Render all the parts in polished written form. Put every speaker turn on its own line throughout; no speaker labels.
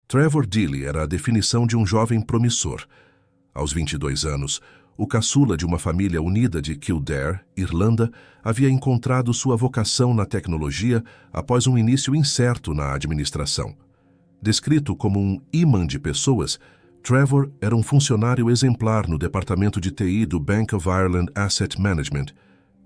Trevor Deely era a definição de um jovem promissor. Aos 22 anos, o caçula de uma família unida de Kildare, Irlanda, havia encontrado sua vocação na tecnologia após um início incerto na administração. Descrito como um imã de pessoas, Trevor era um funcionário exemplar no departamento de TI do Bank of Ireland Asset Management,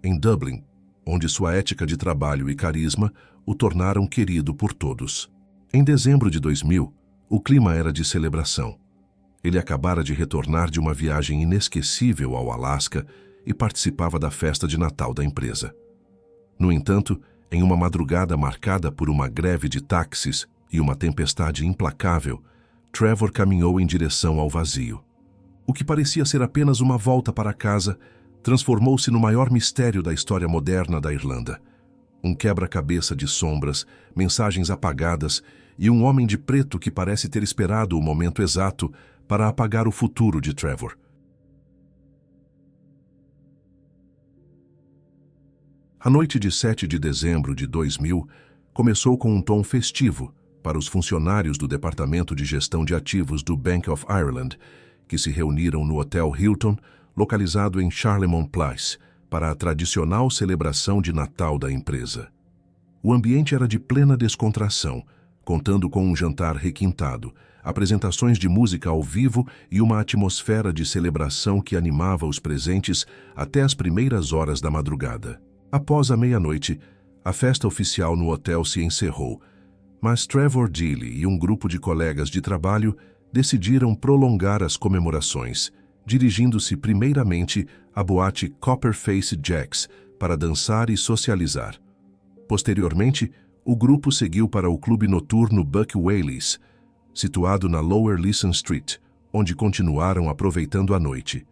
em Dublin, onde sua ética de trabalho e carisma o tornaram querido por todos. Em dezembro de 2000, o clima era de celebração. Ele acabara de retornar de uma viagem inesquecível ao Alasca e participava da festa de Natal da empresa. No entanto, em uma madrugada marcada por uma greve de táxis e uma tempestade implacável, Trevor caminhou em direção ao vazio. O que parecia ser apenas uma volta para casa transformou-se no maior mistério da história moderna da Irlanda. Um quebra-cabeça de sombras, mensagens apagadas e um homem de preto que parece ter esperado o momento exato para apagar o futuro de Trevor. A noite de 7 de dezembro de 2000 começou com um tom festivo para os funcionários do Departamento de Gestão de Ativos do Bank of Ireland, que se reuniram no Hotel Hilton, localizado em Charlemont Place, para a tradicional celebração de Natal da empresa. O ambiente era de plena descontração, contando com um jantar requintado, apresentações de música ao vivo e uma atmosfera de celebração que animava os presentes até as primeiras horas da madrugada. Após a meia-noite, a festa oficial no hotel se encerrou, mas Trevor Deely e um grupo de colegas de trabalho decidiram prolongar as comemorações, dirigindo-se primeiramente à boate Copperface Jacks para dançar e socializar. Posteriormente, o grupo seguiu para o clube noturno Buck Whaley's, situado na Lower Leeson Street, onde continuaram aproveitando a noite.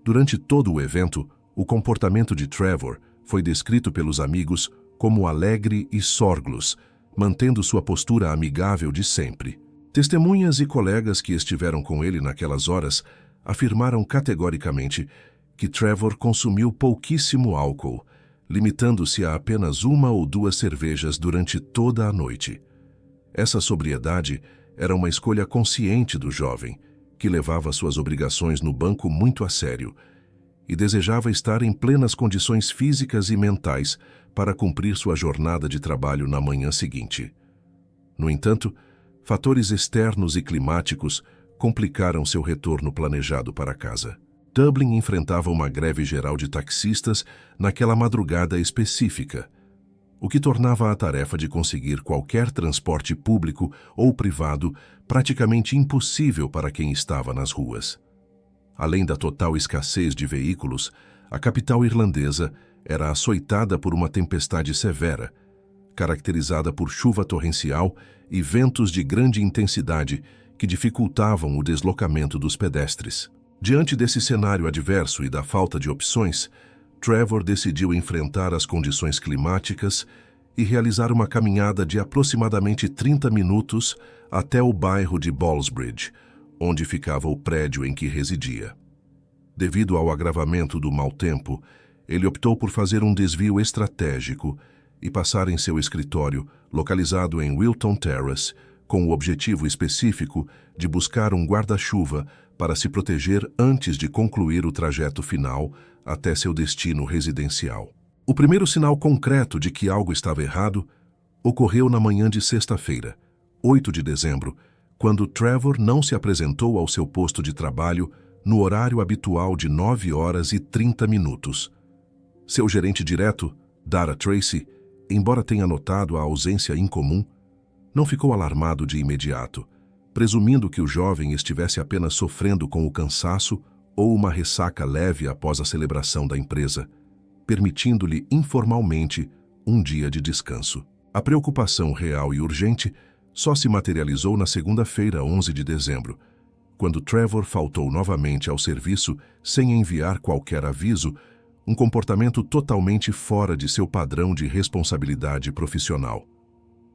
Durante todo o evento, o comportamento de Trevor foi descrito pelos amigos como alegre e sorglos, mantendo sua postura amigável de sempre. Testemunhas e colegas que estiveram com ele naquelas horas afirmaram categoricamente que Trevor consumiu pouquíssimo álcool, limitando-se a apenas 1 ou 2 cervejas durante toda a noite. Essa sobriedade era uma escolha consciente do jovem, que levava suas obrigações no banco muito a sério e desejava estar em plenas condições físicas e mentais para cumprir sua jornada de trabalho na manhã seguinte. No entanto, fatores externos e climáticos complicaram seu retorno planejado para casa. Dublin enfrentava uma greve geral de taxistas naquela madrugada específica, o que tornava a tarefa de conseguir qualquer transporte público ou privado praticamente impossível para quem estava nas ruas. Além da total escassez de veículos, a capital irlandesa era açoitada por uma tempestade severa, caracterizada por chuva torrencial e ventos de grande intensidade que dificultavam o deslocamento dos pedestres. Diante desse cenário adverso e da falta de opções, Trevor decidiu enfrentar as condições climáticas e realizar uma caminhada de aproximadamente 30 minutos até o bairro de Ballsbridge, onde ficava o prédio em que residia. Devido ao agravamento do mau tempo, ele optou por fazer um desvio estratégico e passar em seu escritório, localizado em Wilton Terrace, com o objetivo específico de buscar um guarda-chuva para se proteger antes de concluir o trajeto final até seu destino residencial. O primeiro sinal concreto de que algo estava errado ocorreu na manhã de sexta-feira, 8 de dezembro, quando Trevor não se apresentou ao seu posto de trabalho no horário habitual de 9h30. Seu gerente direto, Dara Tracy, embora tenha notado a ausência incomum, não ficou alarmado de imediato, presumindo que o jovem estivesse apenas sofrendo com o cansaço ou uma ressaca leve após a celebração da empresa, permitindo-lhe informalmente um dia de descanso. A preocupação real e urgente só se materializou na segunda-feira, 11 de dezembro, quando Trevor faltou novamente ao serviço sem enviar qualquer aviso, um comportamento totalmente fora de seu padrão de responsabilidade profissional.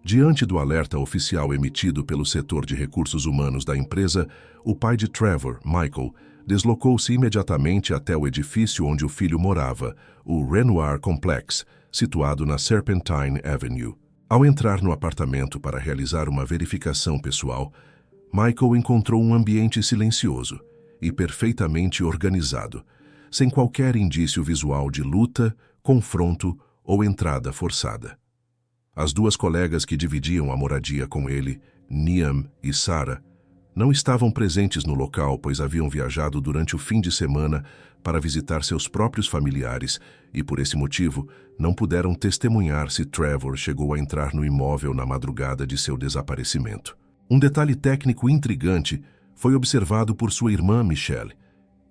Diante do alerta oficial emitido pelo setor de recursos humanos da empresa, o pai de Trevor, Michael, deslocou-se imediatamente até o edifício onde o filho morava, o Renoir Complex, situado na Serpentine Avenue. Ao entrar no apartamento para realizar uma verificação pessoal, Michael encontrou um ambiente silencioso e perfeitamente organizado, sem qualquer indício visual de luta, confronto ou entrada forçada. As duas colegas que dividiam a moradia com ele, Niam e Sarah, não estavam presentes no local, pois haviam viajado durante o fim de semana para visitar seus próprios familiares e, por esse motivo, não puderam testemunhar se Trevor chegou a entrar no imóvel na madrugada de seu desaparecimento. Um detalhe técnico intrigante foi observado por sua irmã Michelle,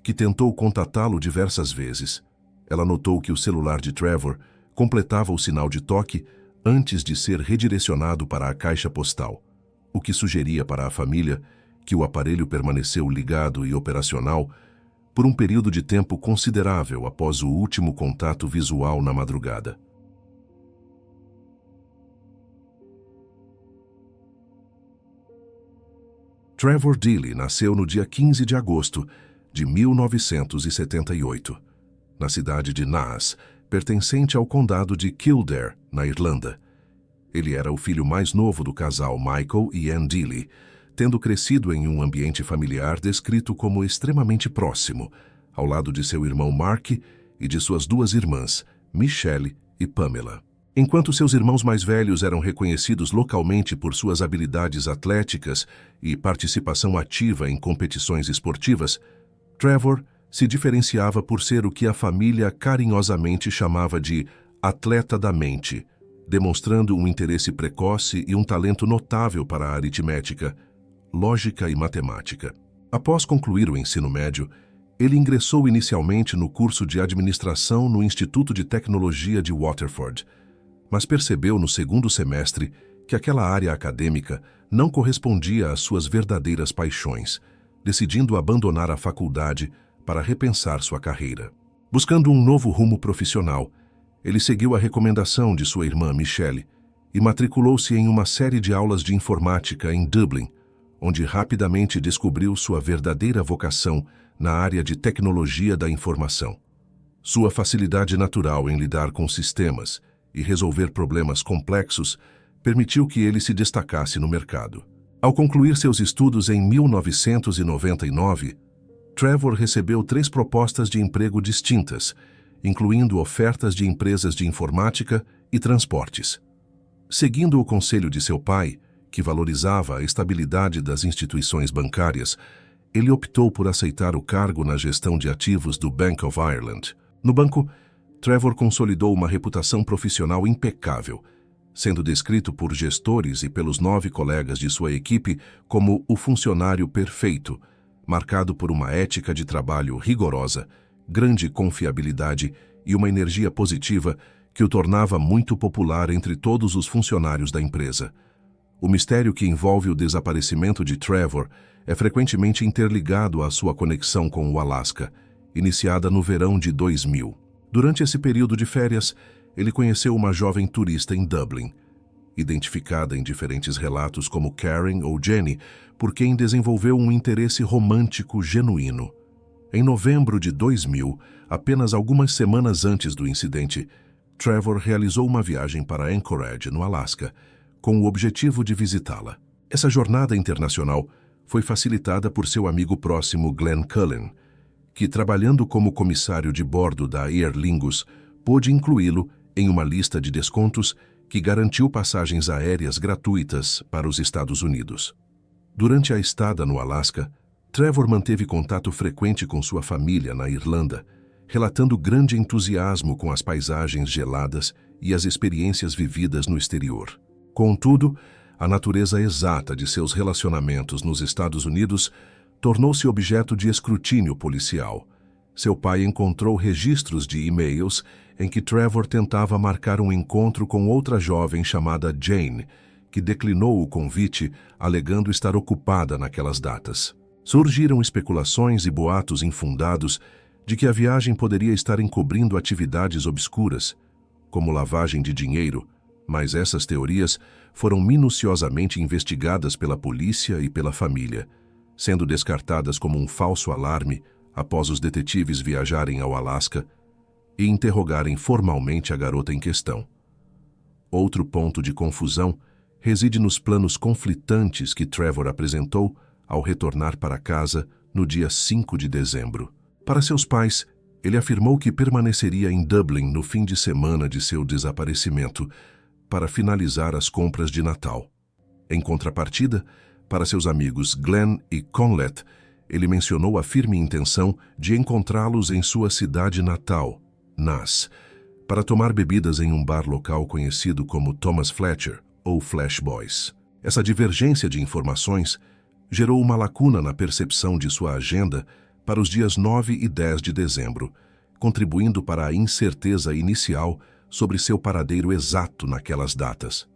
que tentou contatá-lo diversas vezes. Ela notou que o celular de Trevor completava o sinal de toque antes de ser redirecionado para a caixa postal, o que sugeria para a família que o aparelho permaneceu ligado e operacional por um período de tempo considerável após o último contato visual na madrugada. Trevor Deely nasceu no dia 15 de agosto de 1978, na cidade de Naas, pertencente ao condado de Kildare, na Irlanda. Ele era o filho mais novo do casal Michael e Anne Deely, tendo crescido em um ambiente familiar descrito como extremamente próximo, ao lado de seu irmão Mark e de suas duas irmãs, Michelle e Pamela. Enquanto seus irmãos mais velhos eram reconhecidos localmente por suas habilidades atléticas e participação ativa em competições esportivas, Trevor se diferenciava por ser o que a família carinhosamente chamava de atleta da mente, demonstrando um interesse precoce e um talento notável para a aritmética, lógica e matemática. Após concluir o ensino médio, ele ingressou inicialmente no curso de administração no Instituto de Tecnologia de Waterford, mas percebeu no segundo semestre que aquela área acadêmica não correspondia às suas verdadeiras paixões, decidindo abandonar a faculdade para repensar sua carreira. Buscando um novo rumo profissional, ele seguiu a recomendação de sua irmã Michelle e matriculou-se em uma série de aulas de informática em Dublin, onde rapidamente descobriu sua verdadeira vocação na área de tecnologia da informação. Sua facilidade natural em lidar com sistemas e resolver problemas complexos permitiu que ele se destacasse no mercado. Ao concluir seus estudos em 1999, Trevor recebeu 3 propostas de emprego distintas, incluindo ofertas de empresas de informática e transportes. Seguindo o conselho de seu pai, que valorizava a estabilidade das instituições bancárias, ele optou por aceitar o cargo na gestão de ativos do Bank of Ireland. No banco, Trevor consolidou uma reputação profissional impecável, sendo descrito por gestores e pelos 9 colegas de sua equipe como o funcionário perfeito, marcado por uma ética de trabalho rigorosa, grande confiabilidade e uma energia positiva que o tornava muito popular entre todos os funcionários da empresa. O mistério que envolve o desaparecimento de Trevor é frequentemente interligado à sua conexão com o Alasca, iniciada no verão de 2000. Durante esse período de férias, ele conheceu uma jovem turista em Dublin, identificada em diferentes relatos como Karen ou Jenny, por quem desenvolveu um interesse romântico genuíno. Em novembro de 2000, apenas algumas semanas antes do incidente, Trevor realizou uma viagem para Anchorage, no Alasca, com o objetivo de visitá-la. Essa jornada internacional foi facilitada por seu amigo próximo Glenn Cullen, que, trabalhando como comissário de bordo da Aer Lingus, pôde incluí-lo em uma lista de descontos que garantiu passagens aéreas gratuitas para os Estados Unidos. Durante a estada no Alasca, Trevor manteve contato frequente com sua família na Irlanda, relatando grande entusiasmo com as paisagens geladas e as experiências vividas no exterior. Contudo, a natureza exata de seus relacionamentos nos Estados Unidos tornou-se objeto de escrutínio policial. Seu pai encontrou registros de e-mails em que Trevor tentava marcar um encontro com outra jovem chamada Jane, que declinou o convite, alegando estar ocupada naquelas datas. Surgiram especulações e boatos infundados de que a viagem poderia estar encobrindo atividades obscuras, como lavagem de dinheiro, mas essas teorias foram minuciosamente investigadas pela polícia e pela família, sendo descartadas como um falso alarme após os detetives viajarem ao Alasca e interrogarem formalmente a garota em questão. Outro ponto de confusão reside nos planos conflitantes que Trevor apresentou ao retornar para casa no dia 5 de dezembro. Para seus pais, ele afirmou que permaneceria em Dublin no fim de semana de seu desaparecimento para finalizar as compras de Natal. Em contrapartida, para seus amigos Glenn e Conlet, ele mencionou a firme intenção de encontrá-los em sua cidade natal, Naas, para tomar bebidas em um bar local conhecido como Thomas Fletcher ou Flash Boys. Essa divergência de informações gerou uma lacuna na percepção de sua agenda para os dias 9 e 10 de dezembro, contribuindo para a incerteza inicial sobre seu paradeiro exato naquelas datas.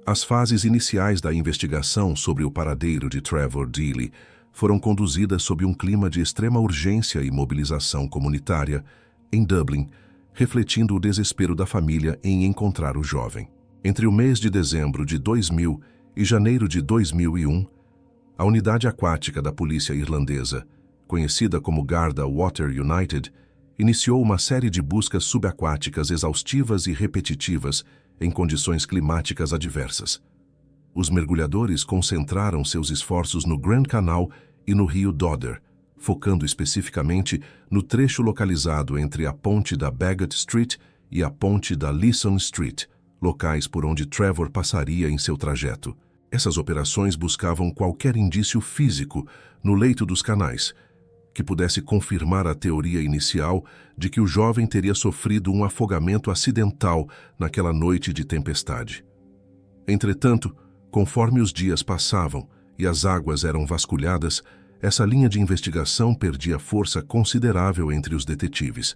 As fases iniciais da investigação sobre o paradeiro de Trevor Deely foram conduzidas sob um clima de extrema urgência e mobilização comunitária em Dublin, refletindo o desespero da família em encontrar o jovem. Entre o mês de dezembro de 2000 e janeiro de 2001, a unidade aquática da polícia irlandesa, conhecida como Garda Water United, iniciou uma série de buscas subaquáticas exaustivas e repetitivas em condições climáticas adversas. Os mergulhadores concentraram seus esforços no Grand Canal e no rio Dodder, focando especificamente no trecho localizado entre a ponte da Baggot Street e a ponte da Leeson Street, locais por onde Trevor passaria em seu trajeto. Essas operações buscavam qualquer indício físico no leito dos canais, que pudesse confirmar a teoria inicial de que o jovem teria sofrido um afogamento acidental naquela noite de tempestade. Entretanto, conforme os dias passavam e as águas eram vasculhadas, essa linha de investigação perdia força considerável entre os detetives,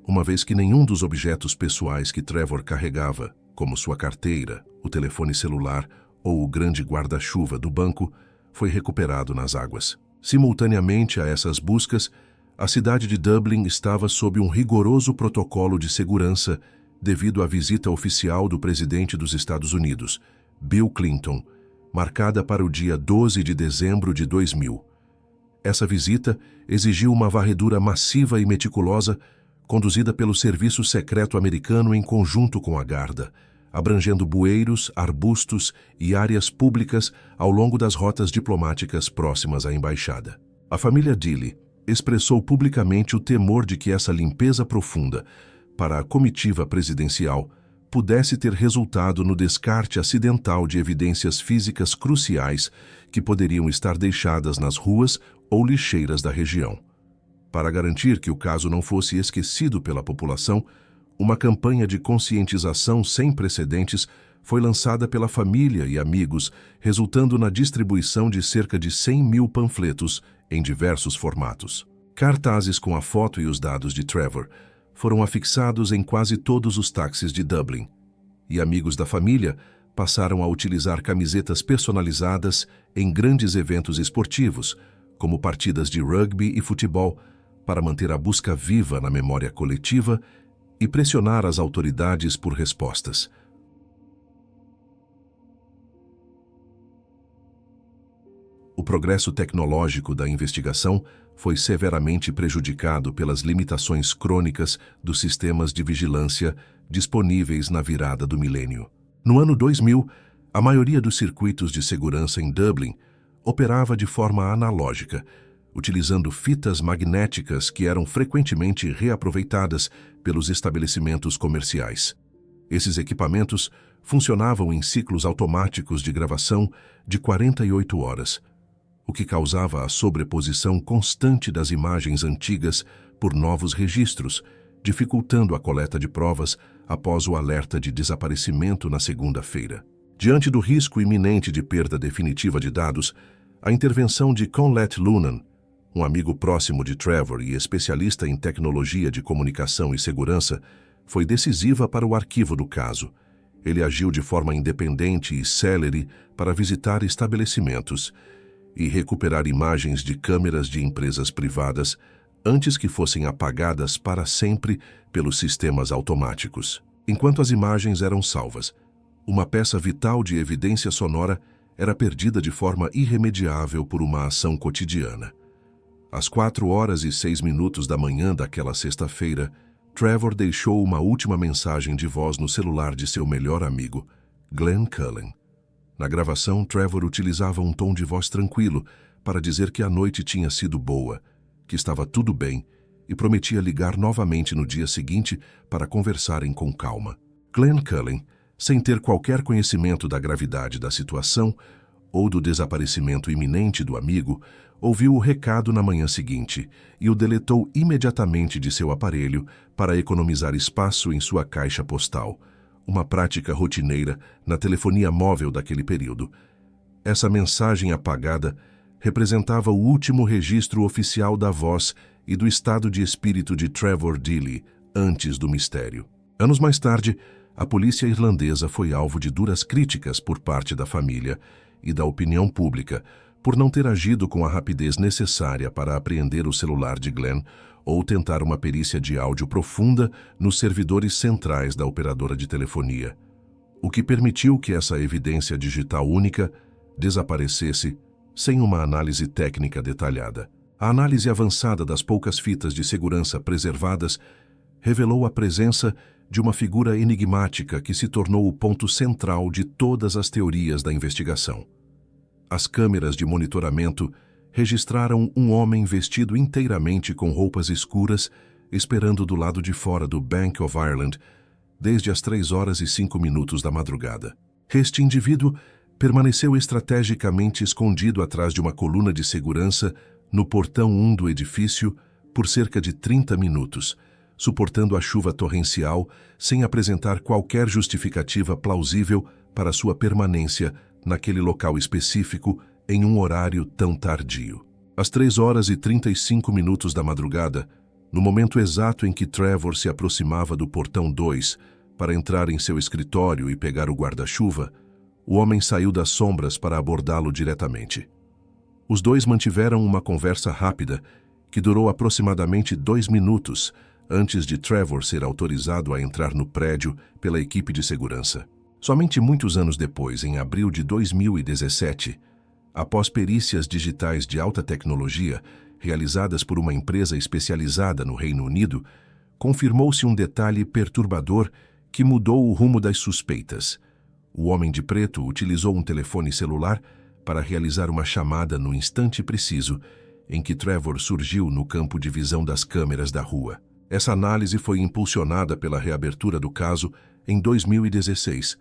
uma vez que nenhum dos objetos pessoais que Trevor carregava, como sua carteira, o telefone celular ou o grande guarda-chuva do banco, foi recuperado nas águas. Simultaneamente a essas buscas, a cidade de Dublin estava sob um rigoroso protocolo de segurança devido à visita oficial do presidente dos Estados Unidos, Bill Clinton, marcada para o dia 12 de dezembro de 2000. Essa visita exigiu uma varredura massiva e meticulosa, conduzida pelo Serviço Secreto Americano em conjunto com a Garda, abrangendo bueiros, arbustos e áreas públicas ao longo das rotas diplomáticas próximas à embaixada. A família Deely expressou publicamente o temor de que essa limpeza profunda para a comitiva presidencial pudesse ter resultado no descarte acidental de evidências físicas cruciais que poderiam estar deixadas nas ruas ou lixeiras da região. Para garantir que o caso não fosse esquecido pela população, uma campanha de conscientização sem precedentes foi lançada pela família e amigos, resultando na distribuição de cerca de 100 mil panfletos em diversos formatos. Cartazes com a foto e os dados de Trevor foram afixados em quase todos os táxis de Dublin, e amigos da família passaram a utilizar camisetas personalizadas em grandes eventos esportivos, como partidas de rugby e futebol, para manter a busca viva na memória coletiva e pressionar as autoridades por respostas. O progresso tecnológico da investigação foi severamente prejudicado pelas limitações crônicas dos sistemas de vigilância disponíveis na virada do milênio. No ano 2000, a maioria dos circuitos de segurança em Dublin operava de forma analógica, utilizando fitas magnéticas que eram frequentemente reaproveitadas pelos estabelecimentos comerciais. Esses equipamentos funcionavam em ciclos automáticos de gravação de 48 horas, o que causava a sobreposição constante das imagens antigas por novos registros, dificultando a coleta de provas após o alerta de desaparecimento na segunda-feira. Diante do risco iminente de perda definitiva de dados, a intervenção de Conlet Lunan, um amigo próximo de Trevor e especialista em tecnologia de comunicação e segurança, foi decisiva para o arquivo do caso. Ele agiu de forma independente e célere para visitar estabelecimentos e recuperar imagens de câmeras de empresas privadas antes que fossem apagadas para sempre pelos sistemas automáticos. Enquanto as imagens eram salvas, uma peça vital de evidência sonora era perdida de forma irremediável por uma ação cotidiana. Às 4h06 da manhã daquela sexta-feira, Trevor deixou uma última mensagem de voz no celular de seu melhor amigo, Glenn Cullen. Na gravação, Trevor utilizava um tom de voz tranquilo, para dizer que a noite tinha sido boa, que estava tudo bem e prometia ligar novamente no dia seguinte para conversarem com calma. Glenn Cullen, sem ter qualquer conhecimento da gravidade da situação ou do desaparecimento iminente do amigo, ouviu o recado na manhã seguinte e o deletou imediatamente de seu aparelho para economizar espaço em sua caixa postal, uma prática rotineira na telefonia móvel daquele período. Essa mensagem apagada representava o último registro oficial da voz e do estado de espírito de Trevor Deely antes do mistério. Anos mais tarde, a polícia irlandesa foi alvo de duras críticas por parte da família e da opinião pública por não ter agido com a rapidez necessária para apreender o celular de Glenn ou tentar uma perícia de áudio profunda nos servidores centrais da operadora de telefonia, o que permitiu que essa evidência digital única desaparecesse sem uma análise técnica detalhada. A análise avançada das poucas fitas de segurança preservadas revelou a presença de uma figura enigmática que se tornou o ponto central de todas as teorias da investigação. As câmeras de monitoramento registraram um homem vestido inteiramente com roupas escuras, esperando do lado de fora do Bank of Ireland desde as 3h05 da madrugada. Este indivíduo permaneceu estrategicamente escondido atrás de uma coluna de segurança no portão 1 do edifício por cerca de 30 minutos, suportando a chuva torrencial sem apresentar qualquer justificativa plausível para sua permanência naquele local específico em um horário tão tardio. Às 3h35 da madrugada, no momento exato em que Trevor se aproximava do portão 2 para entrar em seu escritório e pegar o guarda-chuva, o homem saiu das sombras para abordá-lo diretamente. Os dois mantiveram uma conversa rápida que durou aproximadamente 2 minutos antes de Trevor ser autorizado a entrar no prédio pela equipe de segurança. Somente muitos anos depois, em abril de 2017, após perícias digitais de alta tecnologia realizadas por uma empresa especializada no Reino Unido, confirmou-se um detalhe perturbador que mudou o rumo das suspeitas. O homem de preto utilizou um telefone celular para realizar uma chamada no instante preciso em que Trevor surgiu no campo de visão das câmeras da rua. Essa análise foi impulsionada pela reabertura do caso em 2016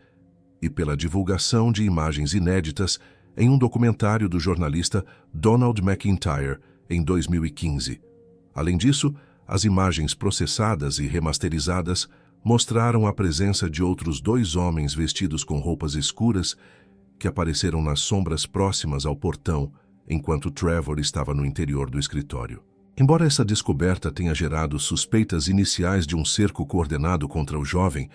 e pela divulgação de imagens inéditas em um documentário do jornalista Donald McIntyre em 2015. Além disso, as imagens processadas e remasterizadas mostraram a presença de outros 2 homens vestidos com roupas escuras que apareceram nas sombras próximas ao portão enquanto Trevor estava no interior do escritório. Embora essa descoberta tenha gerado suspeitas iniciais de um cerco coordenado contra o jovem,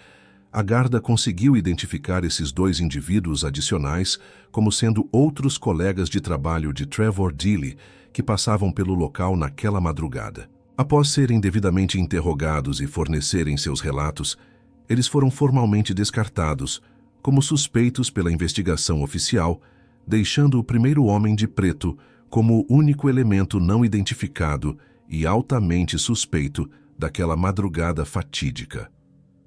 a Guarda conseguiu identificar esses 2 indivíduos adicionais como sendo outros colegas de trabalho de Trevor Deely que passavam pelo local naquela madrugada. Após serem devidamente interrogados e fornecerem seus relatos, eles foram formalmente descartados como suspeitos pela investigação oficial, deixando o primeiro homem de preto como o único elemento não identificado e altamente suspeito daquela madrugada fatídica.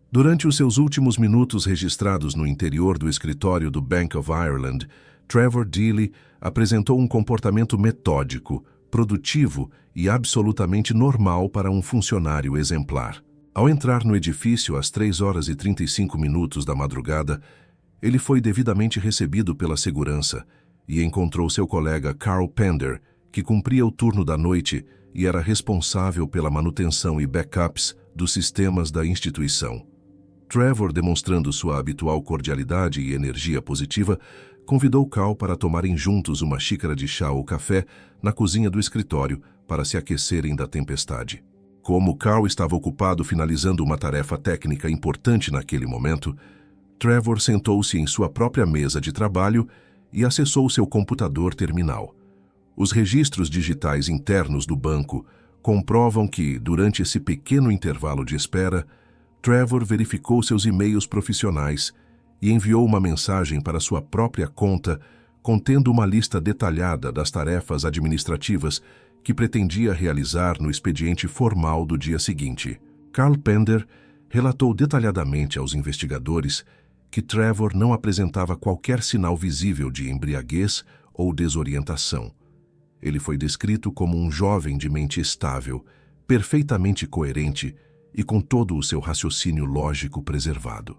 Durante os seus últimos minutos registrados no interior do escritório do Bank of Ireland, Trevor Deely apresentou um comportamento metódico, produtivo e absolutamente normal para um funcionário exemplar. Ao entrar no edifício às 3h35 da madrugada, ele foi devidamente recebido pela segurança e encontrou seu colega Carl Pender, que cumpria o turno da noite e era responsável pela manutenção e backups dos sistemas da instituição. Trevor, demonstrando sua habitual cordialidade e energia positiva, convidou Carl para tomarem juntos uma xícara de chá ou café na cozinha do escritório para se aquecerem da tempestade. Como Carl estava ocupado finalizando uma tarefa técnica importante naquele momento, Trevor sentou-se em sua própria mesa de trabalho e acessou seu computador terminal. Os registros digitais internos do banco comprovam que, durante esse pequeno intervalo de espera, Trevor verificou seus e-mails profissionais e enviou uma mensagem para sua própria conta contendo uma lista detalhada das tarefas administrativas que pretendia realizar no expediente formal do dia seguinte. Carl Pender relatou detalhadamente aos investigadores que Trevor não apresentava qualquer sinal visível de embriaguez ou desorientação. Ele foi descrito como um jovem de mente estável, perfeitamente coerente e com todo o seu raciocínio lógico preservado.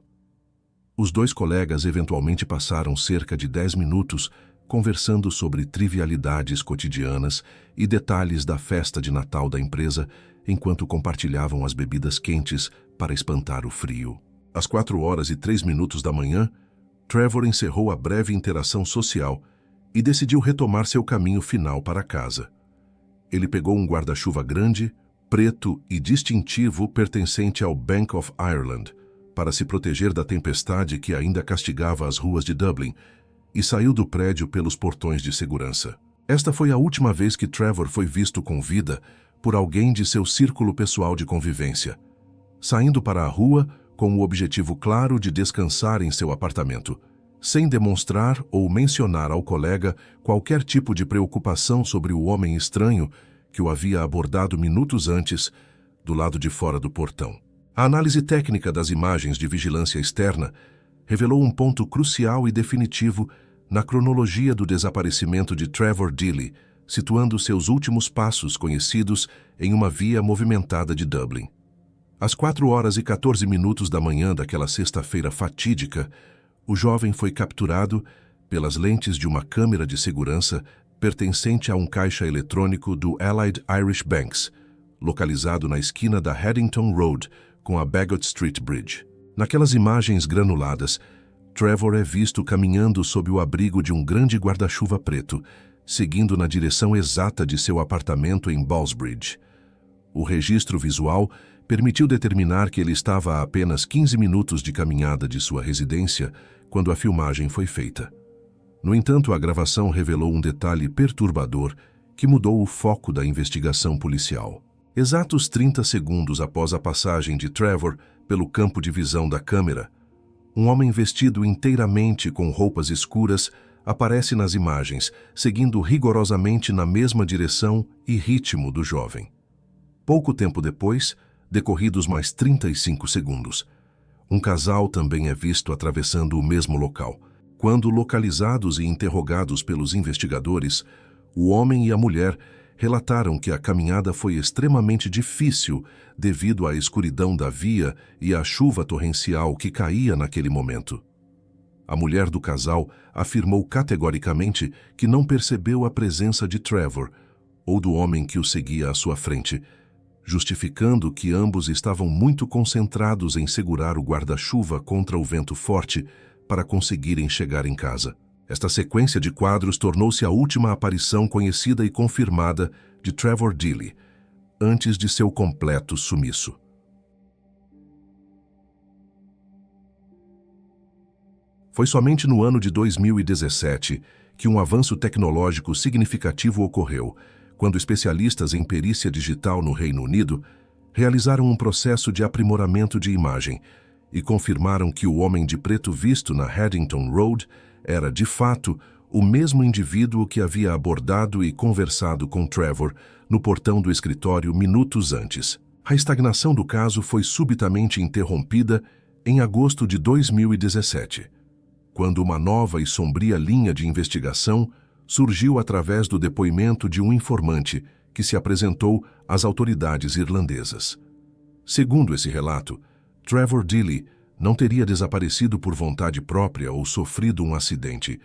Os dois colegas eventualmente passaram cerca de 10 minutos conversando sobre trivialidades cotidianas e detalhes da festa de Natal da empresa, enquanto compartilhavam as bebidas quentes para espantar o frio. Às 4h03 da manhã, Trevor encerrou a breve interação social e decidiu retomar seu caminho final para casa. Ele pegou um guarda-chuva grande, preto e distintivo pertencente ao Bank of Ireland, para se proteger da tempestade que ainda castigava as ruas de Dublin, e saiu do prédio pelos portões de segurança. Esta foi a última vez que Trevor foi visto com vida por alguém de seu círculo pessoal de convivência, saindo para a rua com o objetivo claro de descansar em seu apartamento, sem demonstrar ou mencionar ao colega qualquer tipo de preocupação sobre o homem estranho que o havia abordado minutos antes, do lado de fora do portão. A análise técnica das imagens de vigilância externa revelou um ponto crucial e definitivo na cronologia do desaparecimento de Trevor Deely, situando seus últimos passos conhecidos em uma via movimentada de Dublin. Às 4h14 da manhã daquela sexta-feira fatídica, o jovem foi capturado pelas lentes de uma câmera de segurança pertencente a um caixa eletrônico do Allied Irish Banks, localizado na esquina da Haddington Road com a Baggot Street Bridge. Naquelas imagens granuladas, Trevor é visto caminhando sob o abrigo de um grande guarda-chuva preto, seguindo na direção exata de seu apartamento em Ballsbridge. O registro visual permitiu determinar que ele estava a apenas 15 minutos de caminhada de sua residência quando a filmagem foi feita. No entanto, a gravação revelou um detalhe perturbador que mudou o foco da investigação policial. Exatos 30 segundos após a passagem de Trevor pelo campo de visão da câmera, um homem vestido inteiramente com roupas escuras aparece nas imagens, seguindo rigorosamente na mesma direção e ritmo do jovem. Pouco tempo depois, decorridos mais 35 segundos, um casal também é visto atravessando o mesmo local. Quando localizados e interrogados pelos investigadores, o homem e a mulher relataram que a caminhada foi extremamente difícil devido à escuridão da via e à chuva torrencial que caía naquele momento. A mulher do casal afirmou categoricamente que não percebeu a presença de Trevor ou do homem que o seguia à sua frente, justificando que ambos estavam muito concentrados em segurar o guarda-chuva contra o vento forte para conseguirem chegar em casa. Esta sequência de quadros tornou-se a última aparição conhecida e confirmada de Trevor Deely, antes de seu completo sumiço. Foi somente no ano de 2017 que um avanço tecnológico significativo ocorreu, quando especialistas em perícia digital no Reino Unido realizaram um processo de aprimoramento de imagem e confirmaram que o homem de preto visto na Haddington Road era, de fato, o mesmo indivíduo que havia abordado e conversado com Trevor no portão do escritório minutos antes. A estagnação do caso foi subitamente interrompida em agosto de 2017, quando uma nova e sombria linha de investigação surgiu através do depoimento de um informante que se apresentou às autoridades irlandesas. Segundo esse relato, Trevor Deely não teria desaparecido por vontade própria ou sofrido um acidente,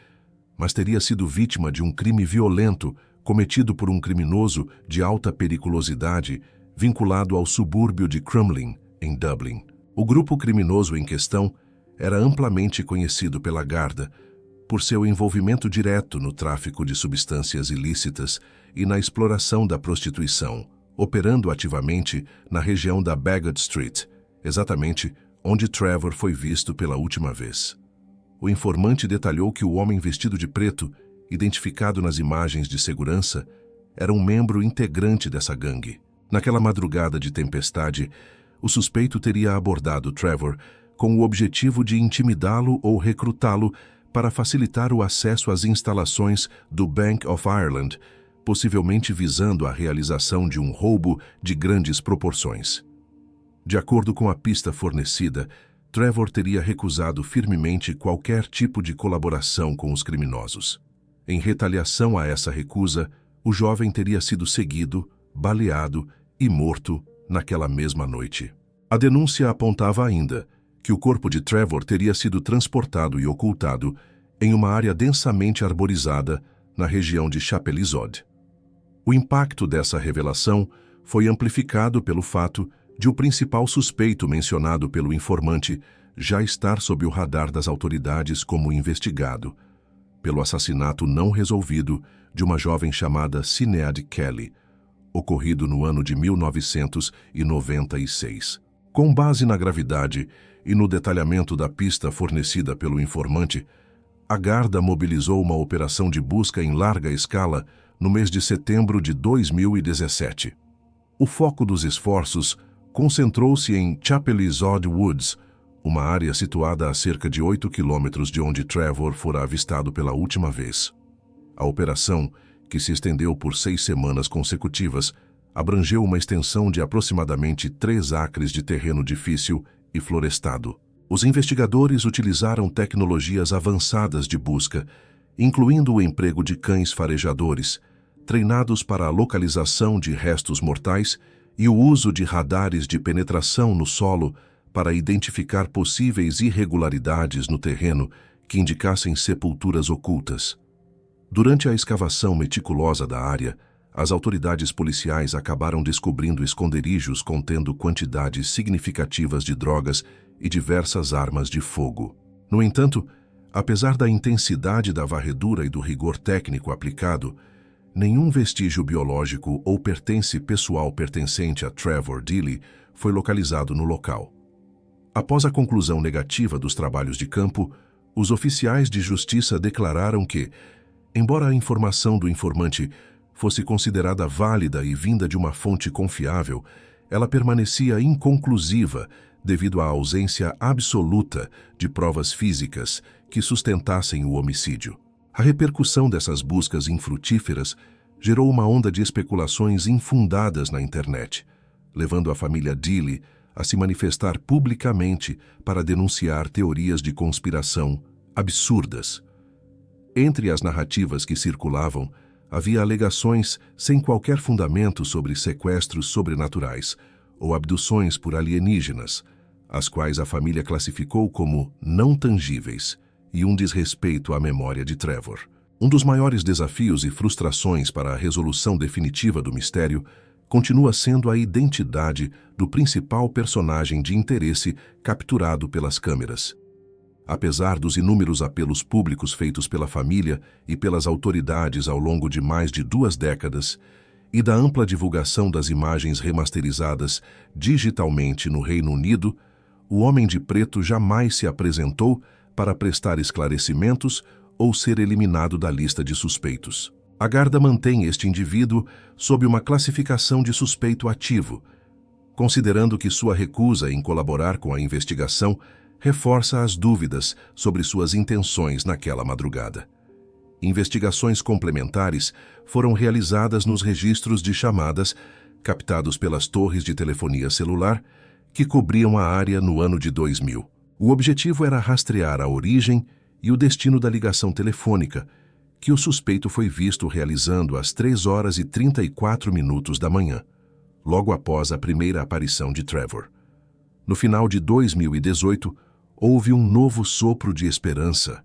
mas teria sido vítima de um crime violento cometido por um criminoso de alta periculosidade vinculado ao subúrbio de Crumlin, em Dublin. O grupo criminoso em questão era amplamente conhecido pela Garda por seu envolvimento direto no tráfico de substâncias ilícitas e na exploração da prostituição, operando ativamente na região da Baggot Street, exatamente onde Trevor foi visto pela última vez. O informante detalhou que o homem vestido de preto, identificado nas imagens de segurança, era um membro integrante dessa gangue. Naquela madrugada de tempestade, o suspeito teria abordado Trevor com o objetivo de intimidá-lo ou recrutá-lo para facilitar o acesso às instalações do Bank of Ireland, possivelmente visando a realização de um roubo de grandes proporções. De acordo com a pista fornecida, Trevor teria recusado firmemente qualquer tipo de colaboração com os criminosos. Em retaliação a essa recusa, o jovem teria sido seguido, baleado e morto naquela mesma noite. A denúncia apontava ainda que o corpo de Trevor teria sido transportado e ocultado em uma área densamente arborizada na região de Chapelizod. O impacto dessa revelação foi amplificado pelo fato de o principal suspeito mencionado pelo informante já estar sob o radar das autoridades como investigado pelo assassinato não resolvido de uma jovem chamada Sinead Kelly, ocorrido no ano de 1996. Com base na gravidade e no detalhamento da pista fornecida pelo informante, a Garda mobilizou uma operação de busca em larga escala no mês de setembro de 2017. O foco dos esforços concentrou-se em Chapelizod Woods, uma área situada a cerca de 8 quilômetros de onde Trevor fora avistado pela última vez. A operação, que se estendeu por 6 semanas consecutivas, abrangeu uma extensão de aproximadamente 3 acres de terreno difícil e florestado. Os investigadores utilizaram tecnologias avançadas de busca, incluindo o emprego de cães farejadores, treinados para a localização de restos mortais e o uso de radares de penetração no solo para identificar possíveis irregularidades no terreno que indicassem sepulturas ocultas. Durante a escavação meticulosa da área, as autoridades policiais acabaram descobrindo esconderijos contendo quantidades significativas de drogas e diversas armas de fogo. No entanto, apesar da intensidade da varredura e do rigor técnico aplicado, nenhum vestígio biológico ou pertence pessoal pertencente a Trevor Deely foi localizado no local. Após a conclusão negativa dos trabalhos de campo, os oficiais de justiça declararam que, embora a informação do informante fosse considerada válida e vinda de uma fonte confiável, ela permanecia inconclusiva devido à ausência absoluta de provas físicas que sustentassem o homicídio. A repercussão dessas buscas infrutíferas gerou uma onda de especulações infundadas na internet, levando a família Deely a se manifestar publicamente para denunciar teorias de conspiração absurdas. Entre as narrativas que circulavam, havia alegações sem qualquer fundamento sobre sequestros sobrenaturais ou abduções por alienígenas, as quais a família classificou como não tangíveis e um desrespeito à memória de Trevor. Um dos maiores desafios e frustrações para a resolução definitiva do mistério continua sendo a identidade do principal personagem de interesse capturado pelas câmeras. Apesar dos inúmeros apelos públicos feitos pela família e pelas autoridades ao longo de mais de 2 décadas, e da ampla divulgação das imagens remasterizadas digitalmente no Reino Unido, o Homem de Preto jamais se apresentou para prestar esclarecimentos ou ser eliminado da lista de suspeitos. A Garda mantém este indivíduo sob uma classificação de suspeito ativo, considerando que sua recusa em colaborar com a investigação reforça as dúvidas sobre suas intenções naquela madrugada. Investigações complementares foram realizadas nos registros de chamadas captados pelas torres de telefonia celular que cobriam a área no ano de 2000. O objetivo era rastrear a origem e o destino da ligação telefônica, que o suspeito foi visto realizando às 3h34 da manhã, logo após a primeira aparição de Trevor. No final de 2018, houve um novo sopro de esperança,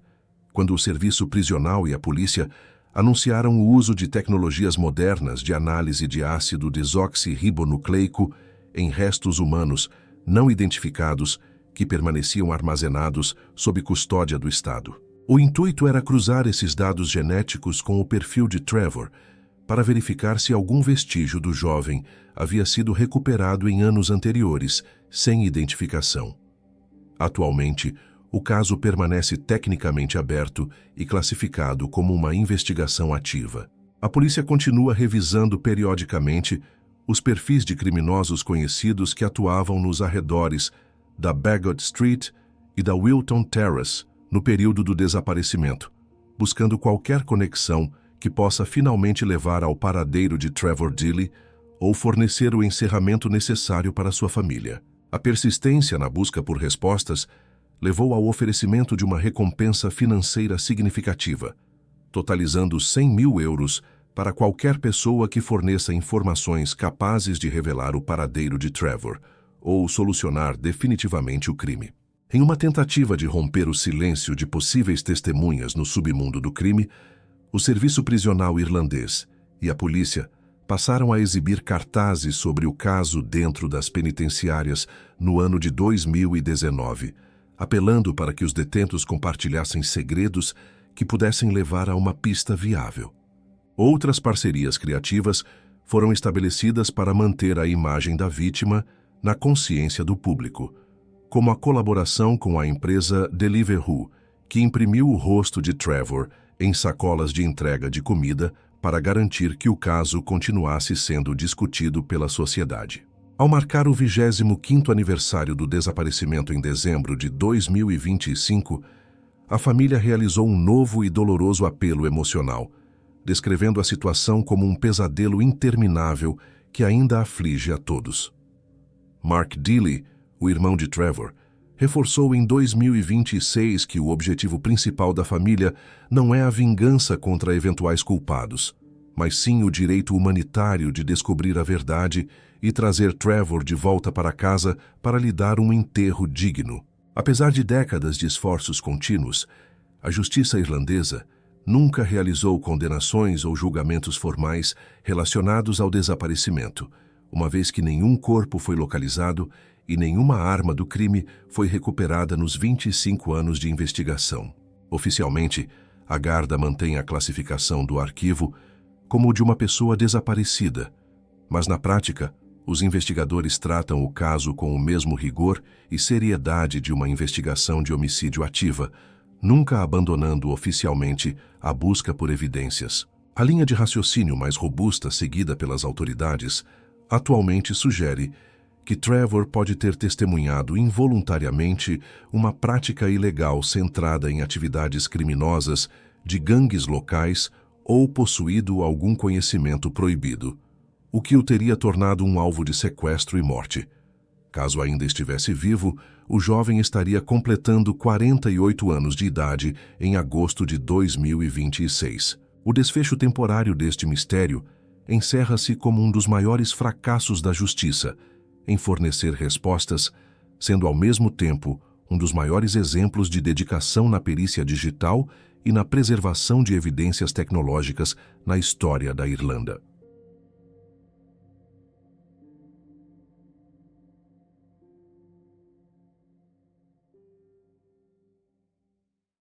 quando o serviço prisional e a polícia anunciaram o uso de tecnologias modernas de análise de ácido desoxirribonucleico em restos humanos não identificados que permaneciam armazenados sob custódia do Estado. O intuito era cruzar esses dados genéticos com o perfil de Trevor para verificar se algum vestígio do jovem havia sido recuperado em anos anteriores, sem identificação. Atualmente, o caso permanece tecnicamente aberto e classificado como uma investigação ativa. A polícia continua revisando periodicamente os perfis de criminosos conhecidos que atuavam nos arredores da Baggot Street e da Wilton Terrace no período do desaparecimento, buscando qualquer conexão que possa finalmente levar ao paradeiro de Trevor Deely ou fornecer o encerramento necessário para sua família. A persistência na busca por respostas levou ao oferecimento de uma recompensa financeira significativa, totalizando 100 mil euros para qualquer pessoa que forneça informações capazes de revelar o paradeiro de Trevor ou solucionar definitivamente o crime. Em uma tentativa de romper o silêncio de possíveis testemunhas no submundo do crime, o serviço prisional irlandês e a polícia passaram a exibir cartazes sobre o caso dentro das penitenciárias no ano de 2019, apelando para que os detentos compartilhassem segredos que pudessem levar a uma pista viável. Outras parcerias criativas foram estabelecidas para manter a imagem da vítima na consciência do público, como a colaboração com a empresa Deliveroo, que imprimiu o rosto de Trevor em sacolas de entrega de comida para garantir que o caso continuasse sendo discutido pela sociedade. Ao marcar o 25º aniversário do desaparecimento em dezembro de 2025, a família realizou um novo e doloroso apelo emocional, descrevendo a situação como um pesadelo interminável que ainda aflige a todos. Mark Deely, o irmão de Trevor, reforçou em 2026 que o objetivo principal da família não é a vingança contra eventuais culpados, mas sim o direito humanitário de descobrir a verdade e trazer Trevor de volta para casa para lhe dar um enterro digno. Apesar de décadas de esforços contínuos, a justiça irlandesa nunca realizou condenações ou julgamentos formais relacionados ao desaparecimento, uma vez que nenhum corpo foi localizado e nenhuma arma do crime foi recuperada nos 25 anos de investigação. Oficialmente, a Garda mantém a classificação do arquivo como de uma pessoa desaparecida, mas na prática, os investigadores tratam o caso com o mesmo rigor e seriedade de uma investigação de homicídio ativa, nunca abandonando oficialmente a busca por evidências. A linha de raciocínio mais robusta seguida pelas autoridades atualmente sugere que Trevor pode ter testemunhado involuntariamente uma prática ilegal centrada em atividades criminosas de gangues locais ou possuído algum conhecimento proibido, o que o teria tornado um alvo de sequestro e morte. Caso ainda estivesse vivo, o jovem estaria completando 48 anos de idade em agosto de 2026. O desfecho temporário deste mistério encerra-se como um dos maiores fracassos da justiça em fornecer respostas, sendo ao mesmo tempo um dos maiores exemplos de dedicação na perícia digital e na preservação de evidências tecnológicas na história da Irlanda.